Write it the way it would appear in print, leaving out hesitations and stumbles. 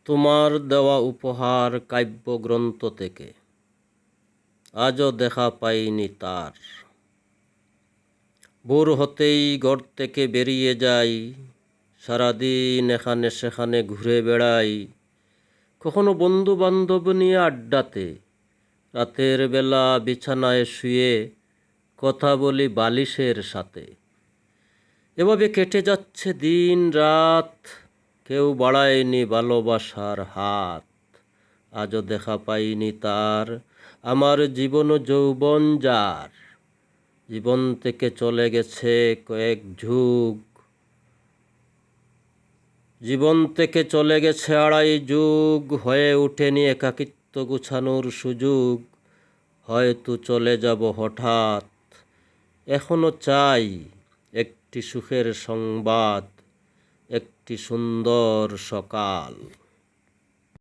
তোমার দেওয়া উপহার কাব্যগ্রন্থ থেকে আজও দেখা পাইনি তার। ভোর হতেই ঘর থেকে বেরিয়ে যাই, সারাদিন এখানে সেখানে ঘুরে বেড়াই। কখনো বন্ধু বান্ধব নিয়ে আড্ডাতে, রাতের বেলা বিছানায় শুয়ে কথা বলি বালিশের সাথে। এভাবে কেটে যাচ্ছে দিন রাত, কেউ বাড়ায়নি ভালোবাসার হাত। আজও দেখা পাইনি তার, আমার জীবন যৌবন যার। জীবন থেকে চলে গেছে কয়েক যুগ, জীবন থেকে চলে গেছে আড়াই যুগ, হয়ে ওঠেনি একাকিত্ব গুছানোর সুযোগ। হয়তো চলে যাব হঠাৎ, এখনো চাই একটি সুখের সংবাদ, একটি সুন্দর সকাল।